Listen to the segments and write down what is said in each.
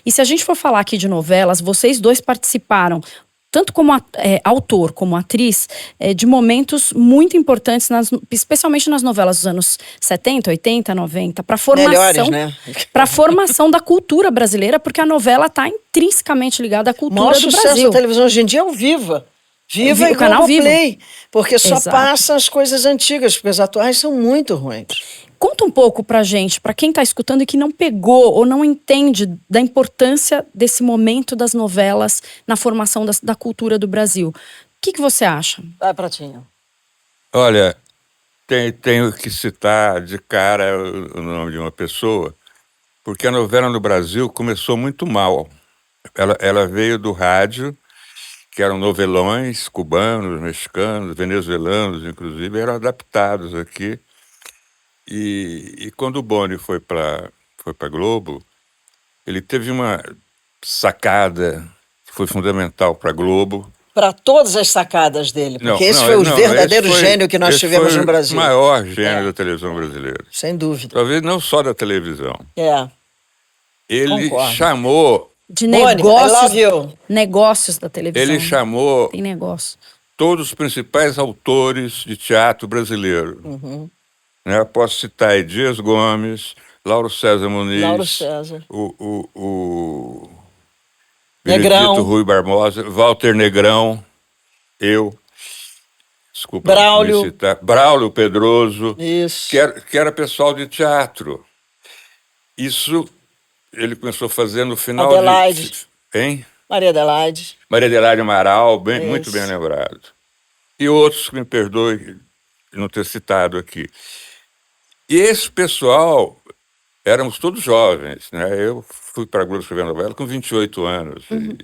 E se a gente for falar aqui de novelas, vocês dois participaram, tanto como autor como atriz, de momentos muito importantes, especialmente nas novelas dos anos 70, 80, 90, para Melhores, né? Para a formação da cultura brasileira, porque a novela está intrinsecamente ligada à cultura do Brasil. O maior sucesso da televisão hoje em dia é o Viva. Viva e canal Viva. Globoplay, porque só Exato. passam as coisas antigas, porque as atuais são muito ruins. Conta um pouco pra gente, pra quem tá escutando e que não pegou ou não entende da importância desse momento das novelas na formação da cultura do Brasil. O que você acha? Vai, Pratinho. Olha, tenho que citar de cara o nome de uma pessoa, porque a novela no Brasil começou muito mal. Ela veio do rádio, que eram novelões cubanos, mexicanos, venezuelanos, inclusive, eram adaptados aqui. E quando o Boni foi para Globo, ele teve uma sacada que foi fundamental para a Globo. Para todas as sacadas dele, porque esse foi o verdadeiro gênio que nós tivemos no Brasil. O maior gênio da televisão brasileira. Sem dúvida. Talvez não só da televisão. Ele Concordo. chamou... De negócios da televisão. Ele chamou Tem negócio. todos os principais autores de teatro brasileiro. Uhum. Posso citar aí Dias Gomes, Lauro César Muniz, o Benedito Negrão, Rui Barbosa, Walter Negrão, desculpa Braulio, me citar, Braulio Pedroso, isso. Que era pessoal de teatro. Isso ele começou a fazer no final Adelaide. Hein? Maria Adelaide. Maria Adelaide Amaral, muito bem lembrado. E outros que me perdoem não ter citado aqui. E esse pessoal, éramos todos jovens, né? Eu fui para a Globo escrever novela com 28 anos. Uhum.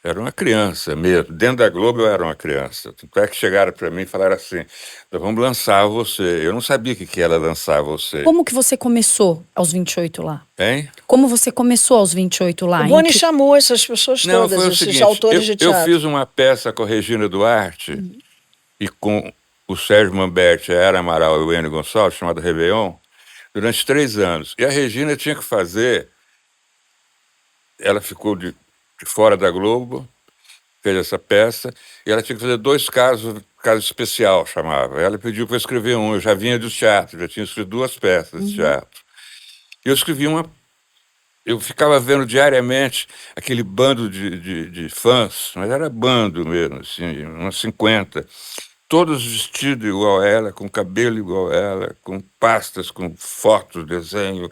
Era uma criança mesmo. Dentro da Globo eu era uma criança. Tanto é que chegaram para mim e falaram assim, nós vamos lançar você. Eu não sabia o que era lançar você. Como que você começou aos 28 lá? Hein? Como você começou aos 28 lá? O Boni chamou essas pessoas todas, foi o esses seguinte, autores de teatro. Eu fiz uma peça com a Regina Duarte e com o Sérgio Mamberti, a Era Amaral e o Enio Gonçalves, chamada Réveillon, durante 3 anos. E a Regina tinha que fazer... Ela ficou de fora da Globo, fez essa peça, e ela tinha que fazer 2 caso especial, chamava. Ela pediu para eu escrever um, eu já vinha do teatro, já tinha escrito 2 peças de teatro. E eu escrevi uma... Eu ficava vendo diariamente aquele bando de fãs, mas era bando mesmo, assim, umas 50, todos vestidos igual a ela, com cabelo igual a ela, com pastas, com fotos, desenho.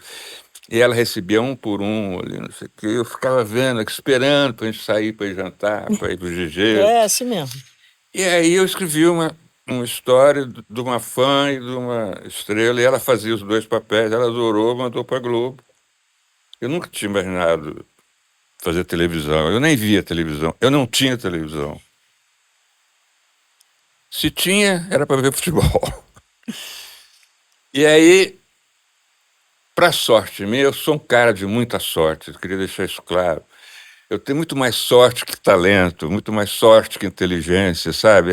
E ela recebia um por um, ali, não sei o quê. Eu ficava vendo, esperando para a gente sair para ir jantar, para ir para o GG. É assim mesmo. E aí eu escrevi uma história de uma fã e de uma estrela, e ela fazia os 2 papéis, ela adorou, mandou para a Globo. Eu nunca tinha imaginado fazer televisão, eu nem via televisão, eu não tinha televisão. Se tinha, era para ver futebol. E aí, para sorte minha, eu sou um cara de muita sorte, eu queria deixar isso claro. Eu tenho muito mais sorte que talento, muito mais sorte que inteligência, sabe?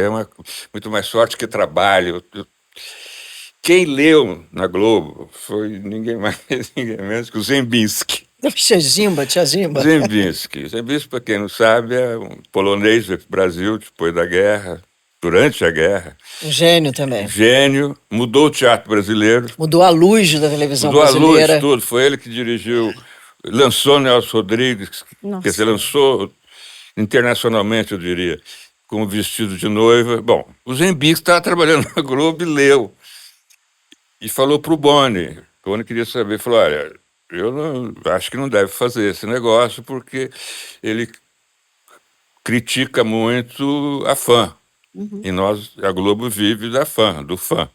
Muito mais sorte que trabalho. Quem leu na Globo foi ninguém mais, ninguém menos que o Zembinski. Tia Zimba. Zembinski, para quem não sabe, é um polonês do Brasil depois da guerra, durante a guerra. Um gênio também. Gênio, mudou o teatro brasileiro. Mudou a luz da televisão brasileira. Mudou a luz, tudo. Foi ele que dirigiu, lançou Nelson Rodrigues, quer dizer, lançou internacionalmente, eu diria, com o Vestido de Noiva. Bom, o Zembinski estava trabalhando na Globo e leu. E falou para o Boni. O Boni queria saber, falou, olha, eu acho que não deve fazer esse negócio porque ele critica muito a fã. E a Globo vive do fã.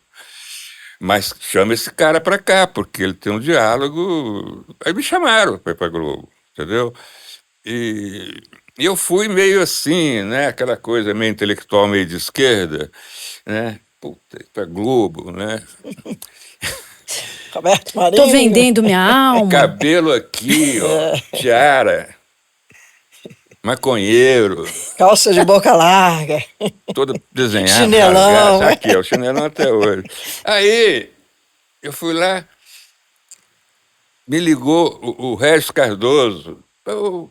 Mas chama esse cara para cá, porque ele tem um diálogo... Aí me chamaram para ir para a Globo, entendeu? E eu fui meio assim, né? Aquela coisa meio intelectual, meio de esquerda, né? Puta, para Globo, né? Roberto Marinho. Tô vendendo minha alma. Cabelo aqui, ó, tiara, maconheiro. Calça de boca larga. Todo desenhado. Chinelão. Rasgado. Aqui, ó, o chinelão até hoje. Aí, eu fui lá, Me ligou o Regis Cardoso.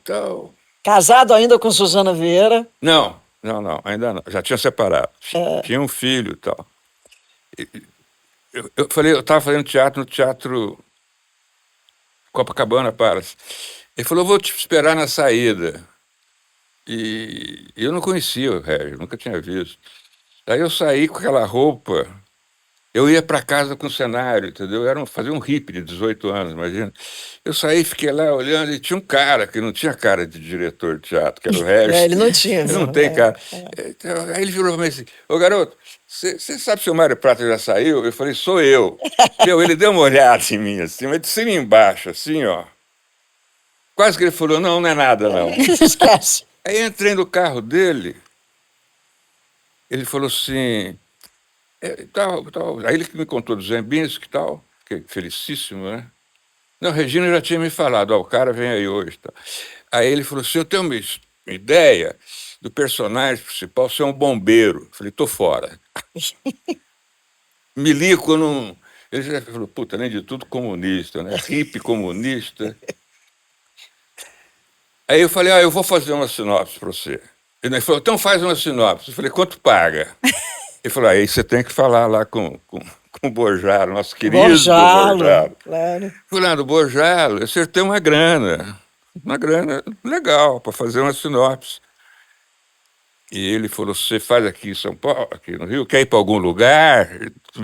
Tal. Casado ainda com Suzana Vieira? Não, ainda não. Já tinha separado. Tinha um filho e tal. Eu estava fazendo teatro no Teatro Copacabana Palace. Ele falou, vou te esperar na saída. E eu não conhecia o Regis, nunca tinha visto. Aí eu saí com aquela roupa, eu ia para casa com o cenário, entendeu? Fazia um hippie de 18 anos, imagina. Eu saí, fiquei lá olhando e tinha um cara que não tinha cara de diretor de teatro, que era o Regis. Ele não tinha. Ele não tem cara. Então, aí ele virou para mim assim, ô garoto, você sabe se o Mário Prata já saiu? Eu falei, sou eu. Ele deu uma olhada em mim assim, mas de cima e embaixo, assim, ó. Quase que ele falou, não é nada, não. Esquece. Aí entrei no carro dele, ele falou assim, tal. Aí ele me contou do Zembinski e tal, que é felicíssimo, né? Não, Regina já tinha me falado, o cara vem aí hoje. Tal. Aí ele falou assim, eu tenho uma ideia do personagem principal ser um bombeiro. Eu falei, tô fora. Milico não... Ele já falou, puta, além de tudo comunista, né? Hippie comunista. Aí eu falei, eu vou fazer uma sinopse para você. Ele falou, então faz uma sinopse. Eu falei, quanto paga? Ele falou, aí você tem que falar lá com o Borjalo, nosso querido Borjalo. Claro. Fulano, Borjalo, eu acertei uma grana legal para fazer uma sinopse. E ele falou, você faz aqui em São Paulo, aqui no Rio, quer ir para algum lugar?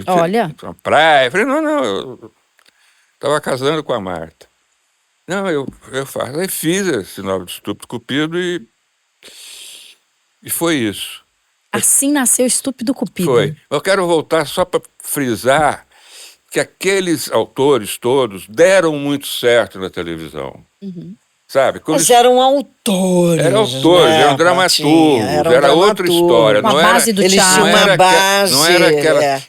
Olha. Uma praia? Eu falei, não, eu estava casando com a Marta. Não, eu faço. Aí fiz a sinopse de Estúpido Cupido e foi isso. Assim nasceu Estúpido Cupido. Foi. Eu quero voltar só para frisar que aqueles autores todos deram muito certo na televisão. Uhum. Sabe? Mas eram autores. Eram autores, né, eram dramaturgos, era outra história. Uma base do teatro. Eles tinham uma base. Não era aquela...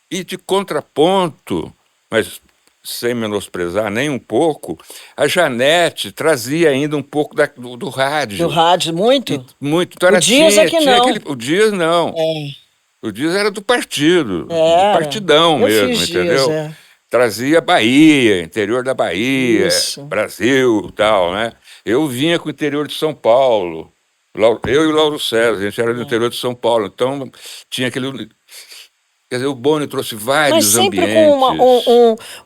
E de contraponto, mas sem menosprezar nem um pouco, a Janete trazia ainda um pouco do rádio. Do rádio, muito? Muito. Então, o Dias é que não. O Dias não. O Dias era do partido, do partidão eu mesmo, fiz entendeu? Dias, Trazia Bahia, interior da Bahia, Isso. Brasil e tal, né? Eu vinha com o interior de São Paulo. Eu e o Lauro César, a gente era do interior de São Paulo, então tinha aquele... Quer dizer, o Boni trouxe vários ambientes. Mas sempre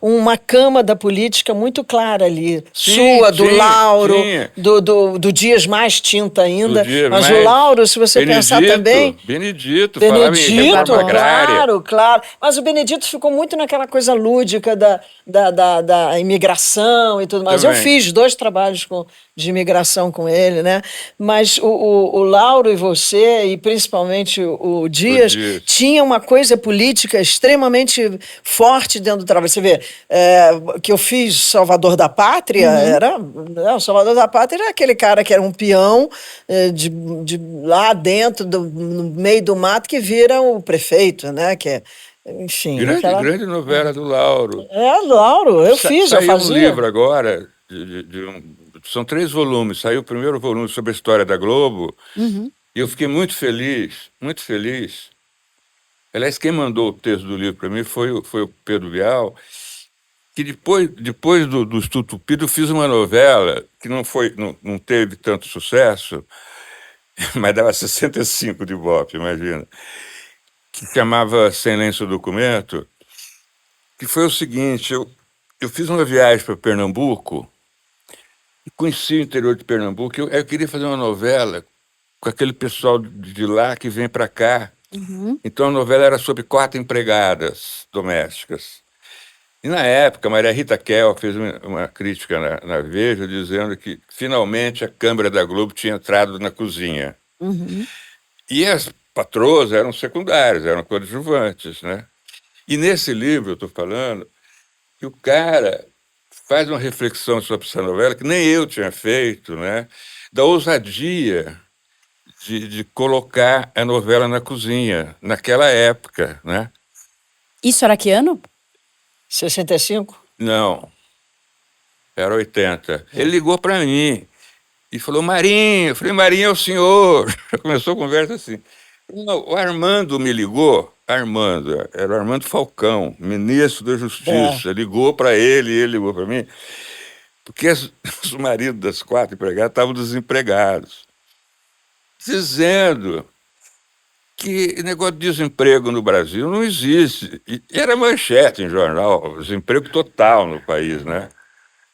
com uma cama da política muito clara ali. Sim, sua, do Lauro, tinha. Do Dias mais tinta ainda. Mas mais... o Lauro, se você pensar também... Benedito, falava em reforma agrária. Claro. Mas o Benedito ficou muito naquela coisa lúdica da imigração e tudo mais. Também. Eu fiz 2 trabalhos de imigração com ele, né? Mas o Lauro e você, e principalmente o Dias, tinha uma coisa política extremamente forte dentro do trabalho. Você vê, que eu fiz Salvador da Pátria, o Salvador da Pátria era aquele cara que era um peão de lá dentro, no meio do mato, que vira o prefeito, né? Que é, enfim... Grande novela do Lauro. Lauro, eu fiz, eu fazia. Saiu um livro agora, são 3 volumes, saiu o primeiro volume sobre a história da Globo, e eu fiquei muito feliz, muito feliz. Aliás, quem mandou o texto do livro para mim foi o Pedro Bial, que depois do Estúpido Cupido eu fiz uma novela que não teve tanto sucesso, mas dava 65 de Ibope, imagina, que chamava Sem Lenço Documento, que foi o seguinte, eu fiz uma viagem para Pernambuco e conheci o interior de Pernambuco, eu queria fazer uma novela com aquele pessoal de lá que vem para cá. Então a novela era sobre 4 empregadas domésticas. E na época, Maria Rita Kel fez uma crítica na Veja dizendo que finalmente a câmera da Globo tinha entrado na cozinha. E as patroas eram secundárias, eram coadjuvantes, né? E nesse livro, eu estou falando, que o cara faz uma reflexão sobre essa novela que nem eu tinha feito, né? Da ousadia de colocar a novela na cozinha, naquela época, né? Isso era que ano? 65? Não, era 80. Ele ligou para mim e falou, Marinho. Eu falei, Marinho é o senhor. Começou a conversa assim. Não, o Armando me ligou, Armando, era o Armando Falcão, ministro da Justiça, ligou para ele, e ele ligou para mim, porque os maridos das 4 empregadas estavam desempregados, dizendo que negócio de desemprego no Brasil não existe. E era manchete em jornal, desemprego total no país, né?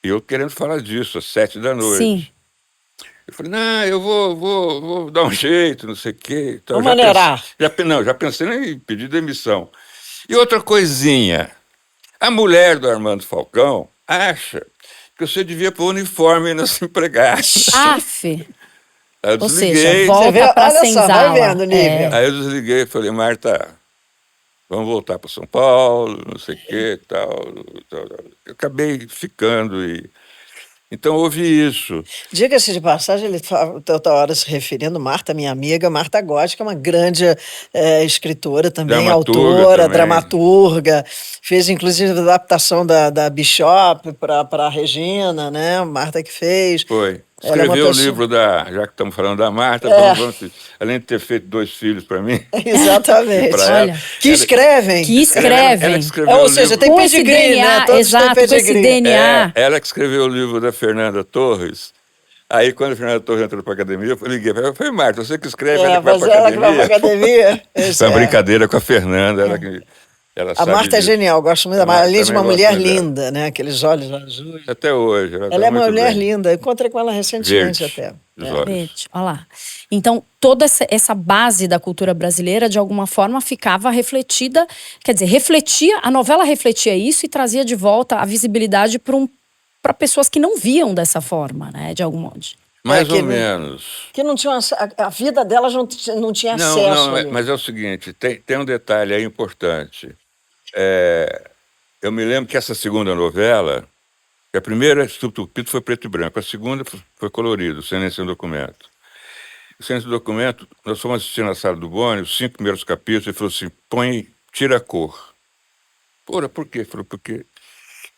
E eu querendo falar disso às 7 da noite. Sim. Eu falei, não, eu vou dar um jeito, não sei o quê. Então, Vou maneirar. Já pensei em pedir demissão. E outra coisinha, a mulher do Armando Falcão acha que você devia pôr uniforme nas empregadas. Aff. Aí eu Ou desliguei. seja, Você volta vê, pra olha só, senzala. vai vendo o nível. Aí eu desliguei e falei, Marta, vamos voltar para São Paulo, não sei o quê e tal. Eu acabei ficando e... Então houve isso. Diga-se de passagem, ele estava toda hora se referindo, Marta, minha amiga, Marta Góes, que é uma grande escritora também, Dramaturga autora, também. dramaturga, fez inclusive a adaptação da Bishop para a Regina, né? Marta que fez. Foi. Ela é uma Escreveu o pessoa- livro já que estamos falando da Marta, além de ter feito 2 filhos para mim. Exatamente. E pra Olha. ela. Que escrevem. Que escrevem. Ela que escreveu Ou o seja, livro. tem Com esse pedigree, DNA, né? Todos exato, têm com esse pedigree. DNA. Ela que escreveu o livro da Fernanda Torres. Aí, quando a Fernanda Torres entrou para a academia, eu liguei para ela. Eu falei, Marta, você que escreve, ela que vai Mas para a ela que vai academia. para academia. Isso Foi uma é. brincadeira com a Fernanda. Ela A sabe Marta é disso. genial, gosto muito da A Marta. Marta Além de uma também mulher gosto muito dela. linda, né? Aqueles olhos azuis. Até hoje. Ela tá é uma muito mulher bem. linda. Eu encontrei com ela recentemente Verde, até. os É. olhos. Verde, olha lá. Então, toda essa base da cultura brasileira, de alguma forma, ficava refletida, quer dizer, a novela refletia isso e trazia de volta a visibilidade para pessoas que não viam dessa forma, né, de algum modo. Mais ou que- menos. Que não tinha, a vida delas não tinha acesso. Não, ali. mas é o seguinte, tem um detalhe aí importante. Eu me lembro que essa segunda novela, que a primeira, Estúpido Pito, foi preto e branco, a segunda foi colorido, Sem Sem Documento. O Sem Documento, nós fomos assistir na sala do Boni, os 5 primeiros capítulos, ele falou assim, tira a cor. Porra, por quê? Ele falou, porque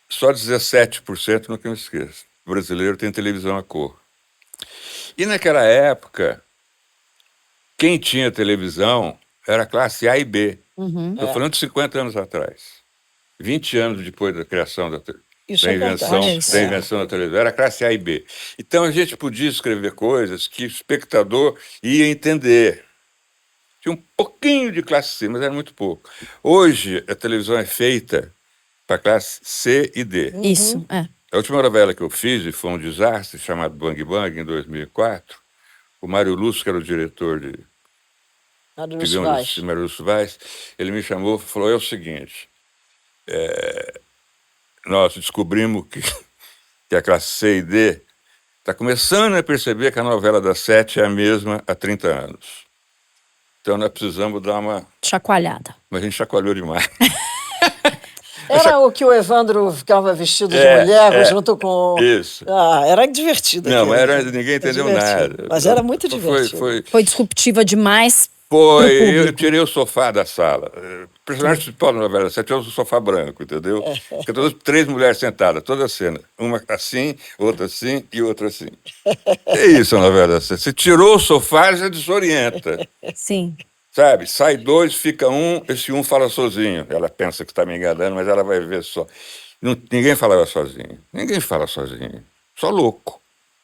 só 17%, nunca me esqueço, o brasileiro tem televisão a cor. E naquela época, quem tinha televisão era a classe A e B. Estou falando de 50 anos atrás. 20 anos depois da criação Isso da é invenção, verdade. da invenção da televisão. Era a classe A e B. Então a gente podia escrever coisas que o espectador ia entender. Tinha um pouquinho de classe C, mas era muito pouco. Hoje, a televisão é feita para classe C e D. Isso, é. A última novela que eu fiz, e foi um desastre, chamado Bang Bang, em 2004, o Mário Lúcio, que era o diretor de Mário Lúcio Vaz, ele me chamou e falou, é o seguinte, nós descobrimos que a classe C e D está começando a perceber que a novela das 7 é a mesma há 30 anos. Então nós precisamos dar uma... Chacoalhada. Mas a gente chacoalhou demais. Era o que o Evandro ficava vestido de mulher junto com... Isso. Ah, era divertido. Não, aquilo. ninguém entendeu divertido. nada. Mas era muito divertido. Foi disruptiva demais. Foi, eu tirei o sofá da sala. O personagem principal da novela 7 é o sofá branco, entendeu? Fica todas 3 mulheres sentadas, toda a cena. Uma assim, outra assim e outra assim. É isso a novela 7. Você tirou o sofá, já desorienta. Sim. Sabe? Sai 2, fica um, esse um fala sozinho. Ela pensa que está me enganando, mas ela vai ver só. Ninguém falava sozinho. Ninguém fala sozinho. Só louco.